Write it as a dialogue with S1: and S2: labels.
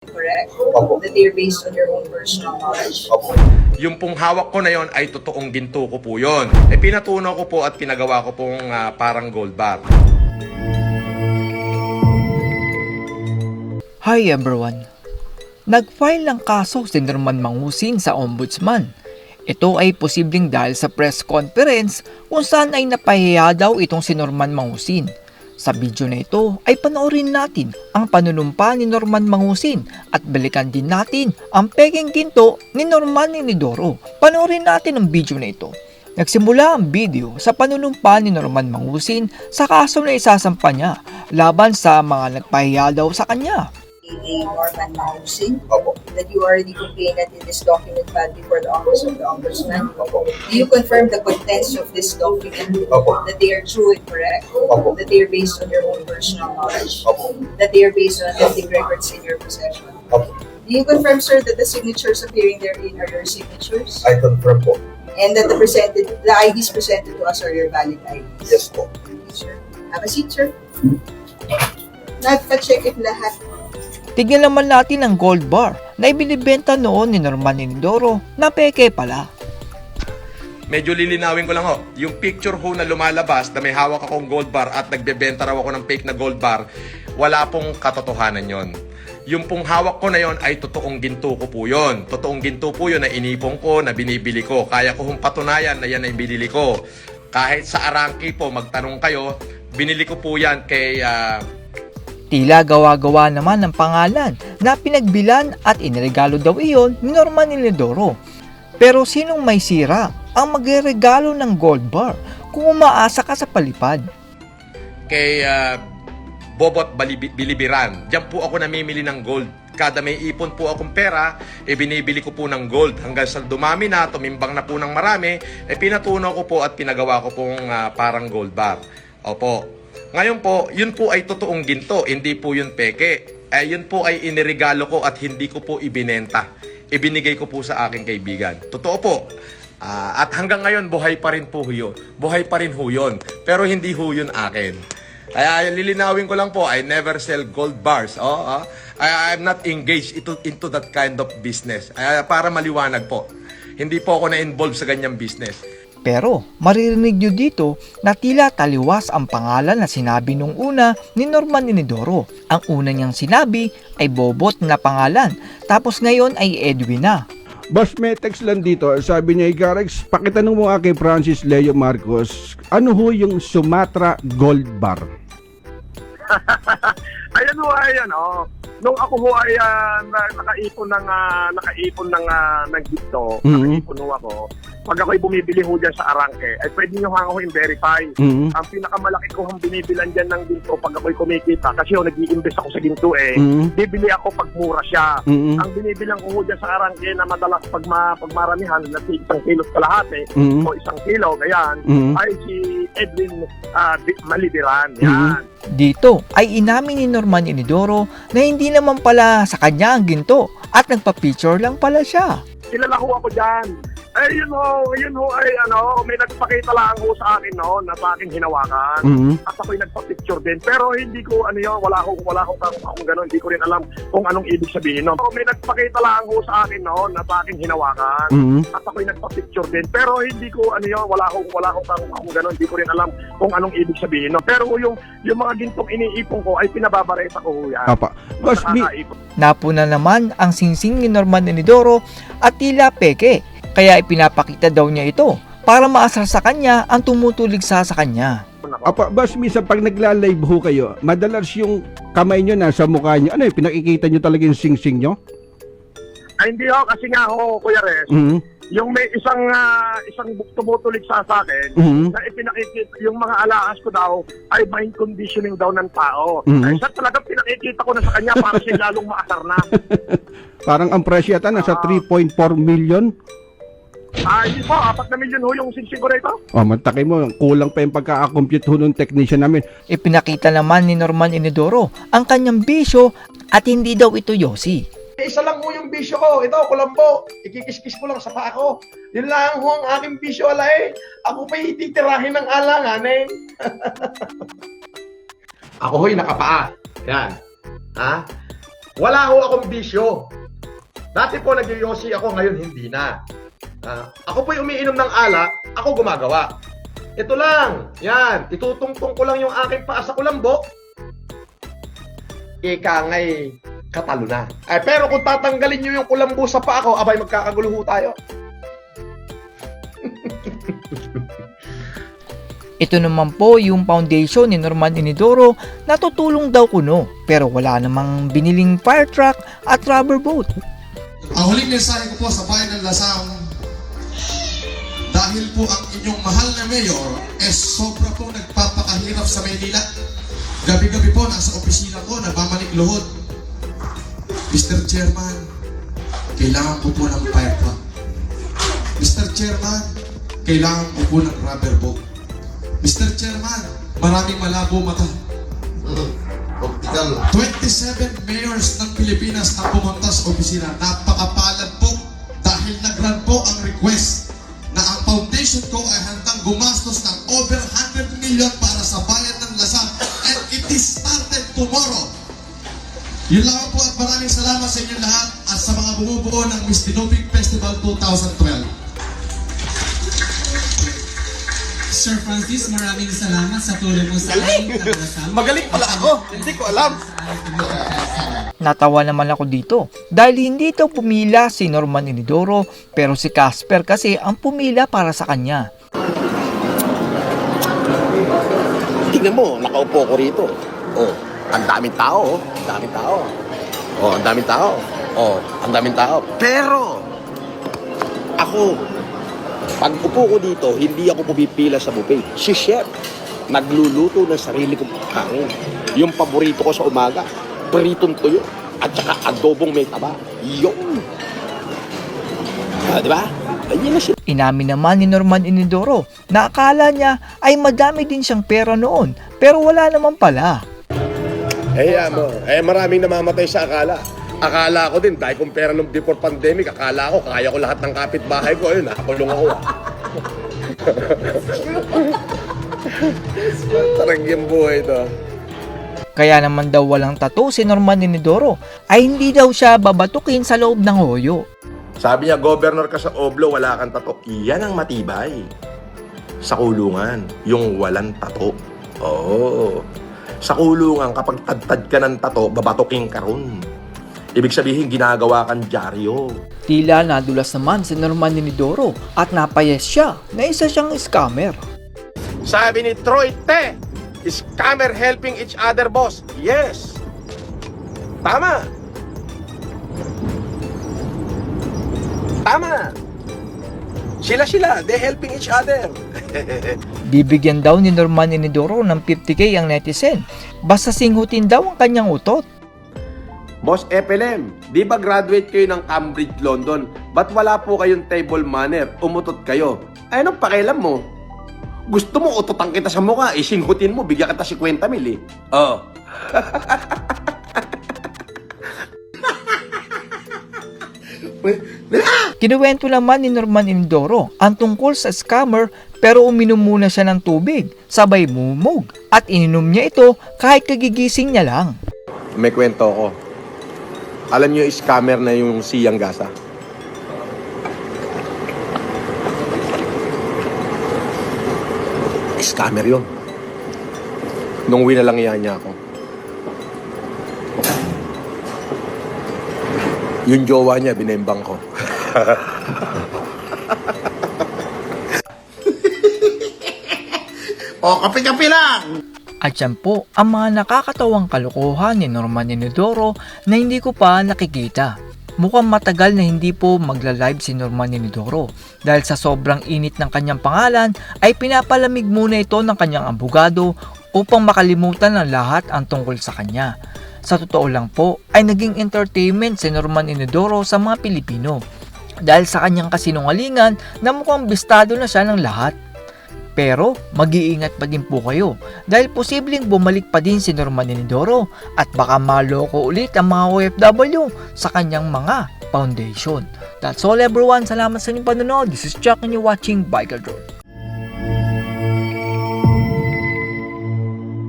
S1: Correct?
S2: Opo.
S1: That they're based on your own personal knowledge.
S2: Opo.
S3: Yung pong hawak ko na yon ay totoong ginto ko po yon. Pinatunaw ko po at pinagawa ko pong parang gold bar.
S4: Hi everyone! Nag-file ng kaso si Norman Mangusin sa Ombudsman. Ito ay posibleng dahil sa press conference kung saan ay napahiya daw itong si Norman Mangusin. Sa video na ito ay panoorin natin ang panunumpa ni Norman Mangusin at balikan din natin ang pekeng ginto ni Norman Inidoro. Panoorin natin ang video na ito. Nagsimula ang video sa panunumpa ni Norman Mangusin sa kaso na isasampa niya laban sa mga nagpahiya daw sa kanya.
S1: Norman Mangusin,
S2: Opo.
S1: that you are the complainant in this document filed before the Office of the Ombudsman. Do you confirm the contents of this document?
S2: Opo.
S1: That they are true and correct?
S2: Opo.
S1: That they are based on your own personal knowledge?
S2: Opo.
S1: That they are based on authentic records in your possession?
S2: Opo.
S1: Do you confirm, sir, that the signatures appearing therein are your signatures?
S2: I confirm po.
S1: And that the IDs presented to us are your valid IDs?
S2: Yes po.
S1: Thank you, sir. Have a seat, sir. Nagpa-check if lahat.
S4: Tignan naman natin ang gold bar na ibinibenta noon ni Norman Inidoro na peke pala.
S3: Medyo lilinawin ko lang ho, yung picture ho na lumalabas na may hawak akong gold bar at nagbebenta raw ako ng fake na gold bar, wala pong katotohanan yon. Yung pong hawak ko na yon ay totoong ginto ko po yon. Totoong ginto po yon na inipong ko, na binibili ko. Kaya ko hong patunayan na yan ay binili ko. Kahit sa Arangki po, magtanong kayo, binili ko po yan kay...
S4: Tila gawa-gawa naman ng pangalan na pinagbilan at iniregalo daw iyon ni Norman Inidoro. Pero sinong may sira ang magregalo ng gold bar kung umaasa ka sa palipad?
S3: kay Bobot Bilibiran. Diyan po ako namimili ng gold. Kada may ipon po akong pera, binibili ko po ng gold. Hanggang sa dumami na, tumimbang na po ng marami, pinatunaw ko po at pinagawa ko pong parang gold bar. Opo. Ngayon po, yun po ay totoong ginto, hindi po yun peke. Yun po ay iniregalo ko at hindi ko po ibinenta. Ibinigay ko po sa aking kaibigan. Totoo po. At hanggang ngayon, buhay pa rin po yun. Buhay pa rin ho yun. Pero hindi ho yun akin. Kaya lilinawin ko lang po, I never sell gold bars. I'm not engaged into that kind of business. Para maliwanag po. Hindi po ako na-involve sa ganyang business.
S4: Pero maririnig nyo dito na tila taliwas ang pangalan na sinabi nung una ni Norman Inidoro. Ang una niyang sinabi ay Bobot na pangalan, tapos ngayon ay Edwin na.
S5: Boss, may text lang dito. Sabi niya, Ikarex, pakitanong mo kay Francis Leo Marcos, ano ho yung Sumatra Gold Bar?
S6: Ayan ho, ayan oh. Nung ako ho ay nakaipon ng gito, nakaipon ho ako. Pag ako'y bumibili ho dyan sa Arangke, ay pwede nyo ho i-verify. Ang pinakamalaki ko hong binibilan dyan ng ginto pag ako'y kumikita, kasi ho nag-i-invest ako sa ginto bibili ako pag mura siya. Ang binibilang ko ho dyan sa Arangke na madalas pag maramihan, na 1 kilo kalahati o 1 kilo, ganyan, ay si Edwin Malibiran. Yan.
S4: Dito ay inamin ni Norman Inidoro na hindi naman pala sa kanya ang ginto at nagpa-picture lang pala siya.
S6: Kilala ho ako dyan. Yun ho, may nagpakita lang ho sa akin noon na sa akin hinawakan. At ako'y nagpa-picture din. Pero hindi ko, wala akong gano'n. Hindi ko rin alam kung anong ibig sabihin. No? May nagpakita lang ho sa akin noon na sa akin hinawakan. At ako'y nagpa-picture din. Pero hindi ko, wala akong gano'n. Hindi ko rin alam kung anong ibig sabihin. No? Pero yung mga gintong iniipon ko ay pinababareta ko ho yan.
S5: Apa. Boss,
S4: Napuna naman ang singsing ni Norman Inidoro at tila peke. Kaya ipinapakita daw niya ito para maasar sa kanya ang tumutuligsa sa kanya.
S5: boss, minsan pag nagla-live ho kayo, madalas yung kamay nyo nasa mukha nyo. Ano yung pinakikita nyo talaga yung sing-sing nyo?
S6: Ay hindi ho, kasi nga ho, Kuya Res, yung may isang tumutulig sa akin, na ipinakikita, yung mga alaas ko daw, ay mind conditioning daw ng tao. Ay siya talagang pinakikita ko na sa kanya para siya lalong maasar na.
S5: Parang ang presyo yata nasa 3.4 million.
S6: Hindi po, 4 na milyon ho yung singsing ko na ito.
S5: Mantaki mo, kulang pa yung pagka-compute ho ng technician namin.
S4: Ipinakita naman ni Norman Inidoro ang kanyang bisyo at hindi daw ito yosi.
S2: Isa lang ho yung bisyo ko. Ito, kulambo. Ikikis-kis ko lang sa paa ko. Yun lang ho ang aking bisyo, alay. Ako pa'y titirahin ng alanganin. Ako ho'y nakapaa. Yan. Wala ho akong bisyo. Dati po nagyoyosi ako, ngayon hindi na. Ako po'y umiinom ng alak, ako gumagawa. Ito lang, yan, itutungtong ko lang yung aking paa sa kulambo. Ika nga'y katalo na. Pero kung tatanggalin nyo yung kulambo sa paa ko, abay magkakagulo ho tayo.
S4: Ito naman po yung foundation ni Norman Inidoro na tutulong daw kuno pero wala namang biniling fire truck at rubber boat.
S7: Ang huling mensahe ko po sa bayan ng Lasam, dahil po ang inyong mahal na mayor sobra pong nagpapakahirap sa Maynila. Gabi-gabi po nasa opisina ko, nagmamanik luhod. Mr. Chairman, kailangan ko po ng fire truck. Mr. Chairman, kailangan ko po ng rubber boat. Mr. Chairman, maraming malabo mata. 27 mayors ng Pilipinas na pumunta sa opisina. Napakapalad po dahil nag-run po ang request na ang foundation ko ay handang gumastos ng over 100 million para sa bayan ng Lasam, and it is started tomorrow. Yun lang po at maraming salamat sa inyo lahat at sa mga bumubuo ng Miss Tinubig Festival 2012.
S8: Sir Francis, maraming salamat sa tulong mo sa aming Lasam.
S2: Magaling pala ako, hindi ko alam.
S4: Natawa naman ako dito dahil hindi daw pumila si Norman Inidoro pero si Casper kasi ang pumila para sa kanya.
S9: Tingnan mo, nakaupo ko rito. Oh, ang daming tao, ang daming tao. Oh, ang daming tao. Oh, ang daming tao. Pero ako, pag upo ko dito, hindi ako pumipila sa buffet. Si chef, nagluluto ng sarili kong pagkain. Yung paborito ko sa umaga, pritong tuyo, at saka adobong may taba. Yun. Di ba? Ayun na siya.
S4: Inamin naman ni Norman Inidoro na akala niya ay madami din siyang pera noon pero wala naman pala.
S9: Maraming namamatay sa akala. Akala ko din, dahil kung pera nung before pandemic, akala ko, kaya ko lahat ng kapitbahay ko. Ayun, nakakulong ako. Tarang yung buhay ito.
S4: Kaya naman daw walang tattoo si Norman Inidoro ay hindi daw siya babatukin sa loob ng hoyo.
S9: Sabi niya, governor ka sa Oblo, wala kang tato. Iyan ang matibay. Sa kulungan, yung walang tato. Oo. Sa kulungan, kapag tad-tad ka ng tato, babatuking ka ron. Ibig sabihin, ginagawa kang dyaryo.
S4: Tila nadulas naman si Norman Inidoro at napayes siya na isa siyang scammer.
S9: Sabi ni Troy Te, scammer helping each other, boss. Yes. Tama. Tama. Sila, they helping each other.
S4: Bibigyan daw ni Norman Inidoro ng 50k ang netizen basta singhutin daw ang kanyang utot.
S9: Boss FLM, di ba graduate kayo ng Cambridge, London? Ba't wala po kayong table manner? Umutot kayo. Ay, anong pakialam mo? Gusto mo utotan kita sa mukha, isinghutin mo, bigyan kita 50 mil eh. Oh.
S4: Kinuwento naman ni Norman Inidoro ang tungkol sa scammer pero uminom muna siya ng tubig, sabay mumug at ininom niya ito kahit kagigising niya lang.
S9: May kwento ko. Alam niyo scammer na yung Siyang Gasa? Scammer yun. Nung winalangihan niya ako. Yung jowa niya, binembang ko.
S2: Kape-kape lang!
S4: At yan po ang mga nakakatawang kalokohan ni Norman Inidoro na hindi ko pa nakikita. Mukhang matagal na hindi po magla-live si Norman Inidoro dahil sa sobrang init ng kanyang pangalan ay pinapalamig muna ito ng kanyang abogado upang makalimutan ng lahat ang tungkol sa kanya. Sa totoo lang po ay naging entertainment si Norman Inidoro sa mga Pilipino dahil sa kanyang kasinungalingan na mukhang bistado na siya ng lahat. Pero mag-iingat pa din po kayo dahil posibleng bumalik pa din si Norman Inidoro at baka maloko ulit ang mga OFW sa kanyang mga foundation. That's all everyone. Salamat sa inyong panonood. This is Chuck and you're watching Biker Drone.